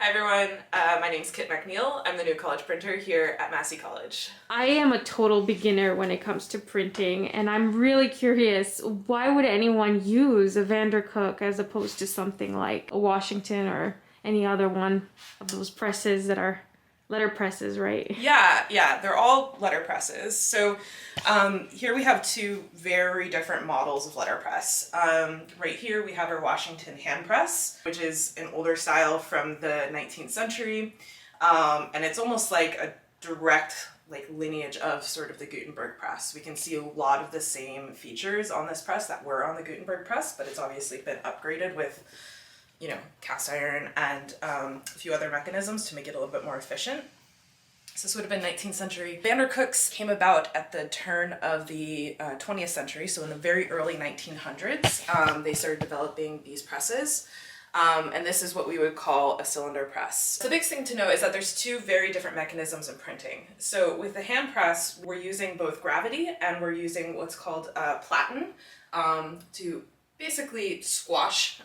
Hi everyone, my name's Kit MacNeil. I'm the new college printer here at Massey College. I am a total beginner when it comes to printing, and I'm really curious, why would anyone use a Vandercook as opposed to something like a Washington or any other one of those presses that are letter presses, right? Yeah, they're all letter presses. So here we have two very different models of letterpress. Right here we have our Washington hand press, which is an older style from the 19th century. And it's almost like a direct lineage of sort of the Gutenberg press. We can see a lot of the same features on this press that were on the Gutenberg press, but it's obviously been upgraded with cast iron and a few other mechanisms to make it a little bit more efficient. So this would have been 19th century. Vandercooks came about at the turn of the 20th century, so in the very early 1900s, they started developing these presses. And this is what we would call a cylinder press. The big thing to know is that there's two very different mechanisms in printing. So with the hand press, we're using both gravity and we're using what's called platen to basically squash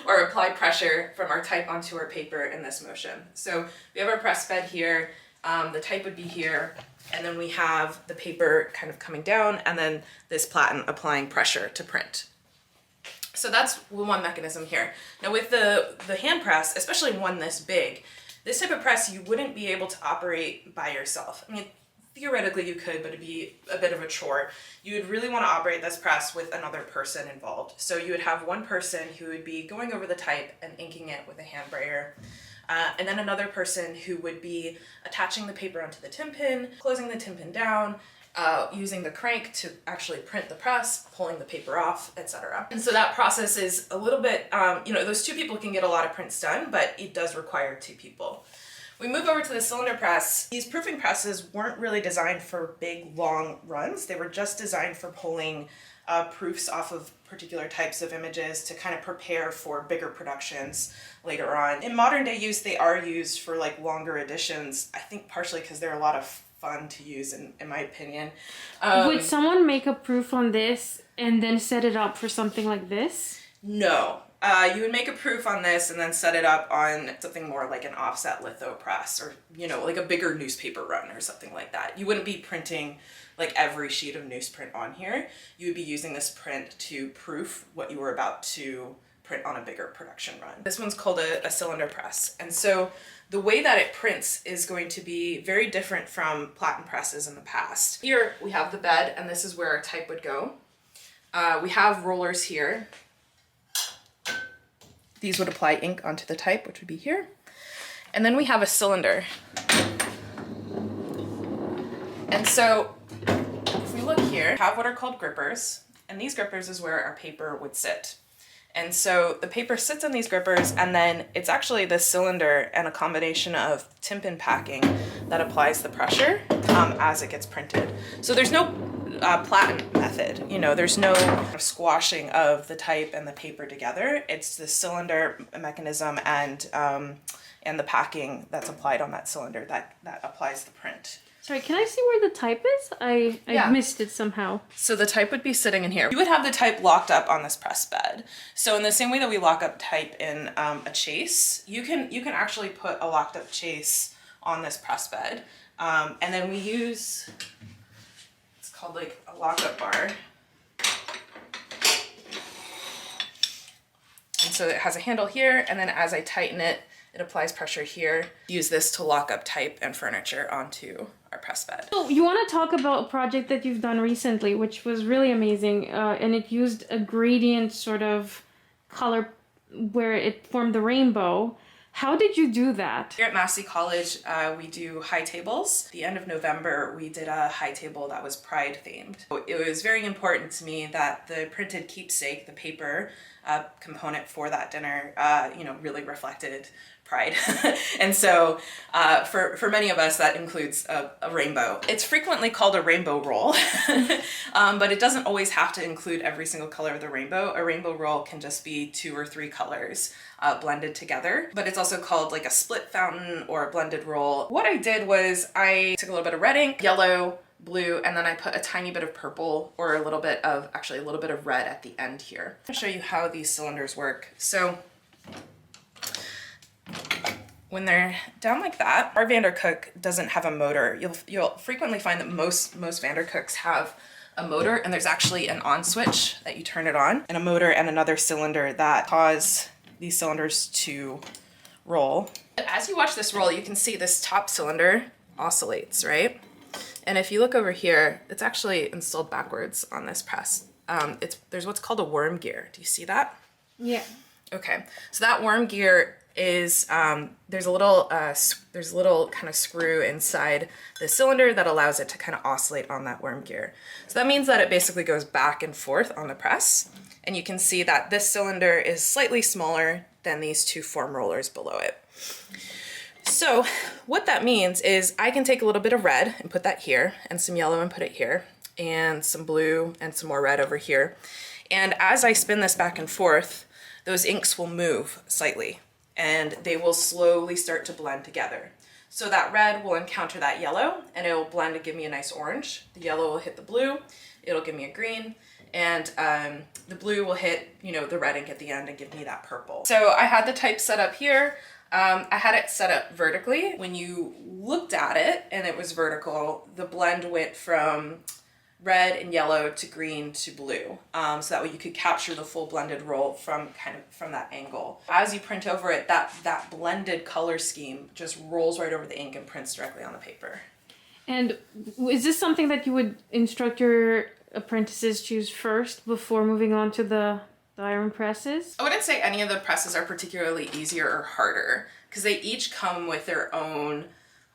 or apply pressure from our type onto our paper in this motion. So we have our press bed here, the type would be here, and then we have the paper kind of coming down and then this platen applying pressure to print. So that's one mechanism here. Now with the hand press, especially one this big, this type of press you wouldn't be able to operate by yourself. I mean, theoretically you could, but it'd be a bit of a chore. You would really want to operate this press with another person involved. So you would have one person who would be going over the type and inking it with a hand brayer, and then another person who would be attaching the paper onto the tin pin, closing the tin pin down, using the crank to actually print the press, pulling the paper off, etc. And so that process is a little bit, those two people can get a lot of prints done, but it does require two people. We move over to the cylinder press. These proofing presses weren't really designed for big, long runs. They were just designed for pulling proofs off of particular types of images to kind of prepare for bigger productions later on. In modern day use, they are used for longer editions, I think partially because they're a lot of fun to use in my opinion. Would someone make a proof on this and then set it up for something like this? No. You would make a proof on this and then set it up on something more like an offset litho press or, like a bigger newspaper run or something like that. You wouldn't be printing every sheet of newsprint on here. You would be using this print to proof what you were about to print on a bigger production run. This one's called a cylinder press. And so the way that it prints is going to be very different from platen presses in the past. Here we have the bed and this is where our type would go. We have rollers here. These would apply ink onto the type, which would be here. And then we have a cylinder. And so if we look here, we have what are called grippers, and these grippers is where our paper would sit. And so the paper sits on these grippers, and then it's actually the cylinder and a combination of tin pin packing that applies the pressure as it gets printed. So there's no platen method, there's no squashing of the type and the paper together. It's the cylinder mechanism and the packing that's applied on that cylinder that applies the print. Sorry, can I see where the type is? I missed it somehow. So the type would be sitting in here. You would have the type locked up on this press bed. So in the same way that we lock up type in a chase, you can actually put a locked up chase on this press bed. And then we use, it's called a lockup bar. And so it has a handle here, and then as I tighten it, it applies pressure here. Use this to lock up type and furniture onto our press bed. So you want to talk about a project that you've done recently, which was really amazing, and it used a gradient sort of color where it formed the rainbow. How did you do that? Here at Massey College, we do high tables. At the end of November, we did a high table that was Pride themed. It was very important to me that the printed keepsake, the paper component for that dinner, really reflected Pride. And so for many of us, that includes a rainbow. It's frequently called a rainbow roll, but it doesn't always have to include every single color of the rainbow. A rainbow roll can just be 2 or 3 colors blended together, but it's also called a split fountain or a blended roll. What I did was I took a little bit of red ink, yellow, blue, and then I put a tiny bit of purple or a little bit of red at the end here. I'll show you how these cylinders work. So when they're down like that, our Vandercook doesn't have a motor. You'll frequently find that most Vandercooks have a motor, and there's actually an on switch that you turn it on, and a motor and another cylinder that cause these cylinders to roll. As you watch this roll, you can see this top cylinder oscillates, right? And if you look over here, it's actually installed backwards on this press. There's what's called a worm gear. Do you see that? Yeah. Okay, so that worm gear is there's a little kind of screw inside the cylinder that allows it to kind of oscillate on that worm gear. So that means that it basically goes back and forth on the press, and you can see that this cylinder is slightly smaller than these two form rollers below it. So what that means is I can take a little bit of red and put that here, and some yellow and put it here, and some blue and some more red over here. And as I spin this back and forth, those inks will move slightly, and they will slowly start to blend together. So that red will encounter that yellow, and it will blend to give me a nice orange. The yellow will hit the blue, it'll give me a green, and the blue will hit, the red ink at the end and give me that purple. So I had the type set up here. I had it set up vertically. When you looked at it and it was vertical, the blend went from red and yellow to green to blue. So that way you could capture the full blended roll from that angle. As you print over it, that blended color scheme just rolls right over the ink and prints directly on the paper. And is this something that you would instruct your apprentices choose first before moving on to the iron presses? I wouldn't say any of the presses are particularly easier or harder, because they each come with their own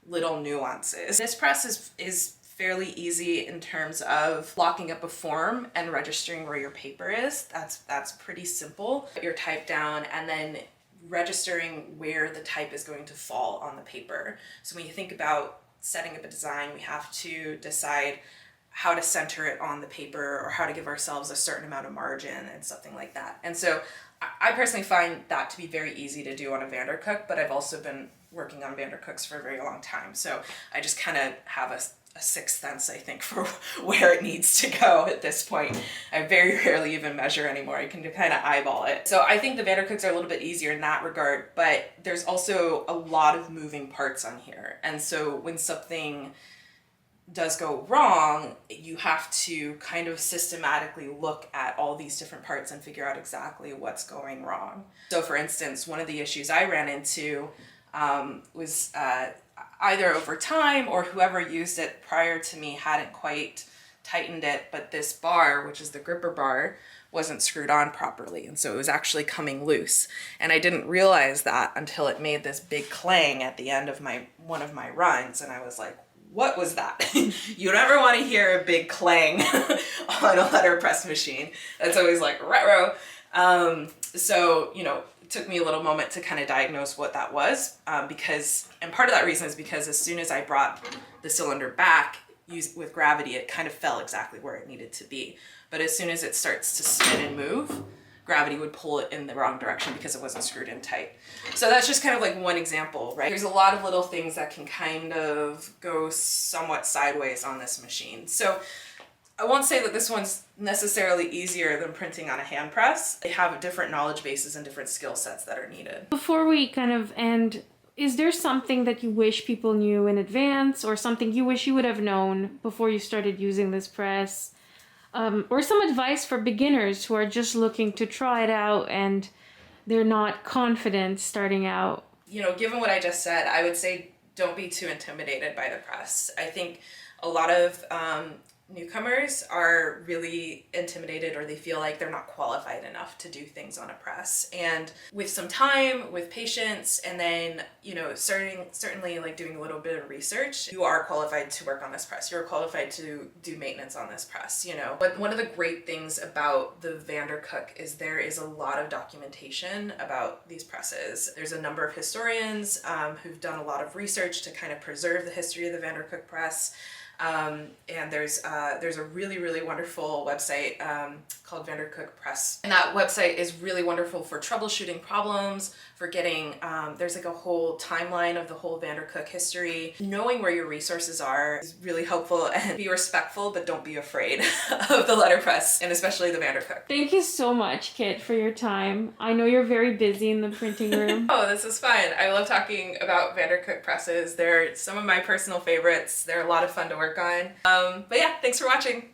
little nuances. This press is fairly easy in terms of locking up a form and registering where your paper is. That's pretty simple. Put your type down and then registering where the type is going to fall on the paper. So when you think about setting up a design, we have to decide how to center it on the paper, or how to give ourselves a certain amount of margin and something like that. And so I personally find that to be very easy to do on a Vandercook, but I've also been working on Vandercooks for a very long time. So I just kind of have a sixth sense, I think, for where it needs to go at this point. I very rarely even measure anymore. I can kind of eyeball it. So I think the Vandercooks are a little bit easier in that regard, but there's also a lot of moving parts on here. And so when something does go wrong, you have to kind of systematically look at all these different parts and figure out exactly what's going wrong. So for instance, one of the issues I ran into was either over time or whoever used it prior to me hadn't quite tightened it, but this bar, which is the gripper bar, wasn't screwed on properly, and so it was actually coming loose. And I didn't realize that until it made this big clang at the end of one of my runs, and I was like, what was that? You never want to hear a big clang on a letterpress machine. That's always like, ruh-roh. So, it took me a little moment to kind of diagnose what that was, and part of that reason is because as soon as I brought the cylinder back with gravity, it kind of fell exactly where it needed to be. But as soon as it starts to spin and move, gravity would pull it in the wrong direction because it wasn't screwed in tight. So that's just kind of like one example, right? There's a lot of little things that can kind of go somewhat sideways on this machine. So I won't say that this one's necessarily easier than printing on a hand press. They have different knowledge bases and different skill sets that are needed. Before we kind of end, is there something that you wish people knew in advance, or something you wish you would have known before you started using this press? Or some advice for beginners who are just looking to try it out and they're not confident starting out? Given what I just said, I would say don't be too intimidated by the press. I think a lot of newcomers are really intimidated, or they feel like they're not qualified enough to do things on a press. And with some time, with patience, and then, certainly like doing a little bit of research, you are qualified to work on this press. You're qualified to do maintenance on this press, But one of the great things about the Vandercook is there is a lot of documentation about these presses. There's a number of historians who've done a lot of research to kind of preserve the history of the Vandercook press. And there's a really, really wonderful website called Vandercook Press. And that website is really wonderful for troubleshooting problems, for getting, there's like a whole timeline of the whole Vandercook history. Knowing where your resources are is really helpful, and be respectful, but don't be afraid of the letterpress, and especially the Vandercook. Thank you so much, Kit, for your time. I know you're very busy in the printing room. Oh, this is fun. I love talking about Vandercook presses. They're some of my personal favorites. They're a lot of fun to work on. But yeah, thanks for watching.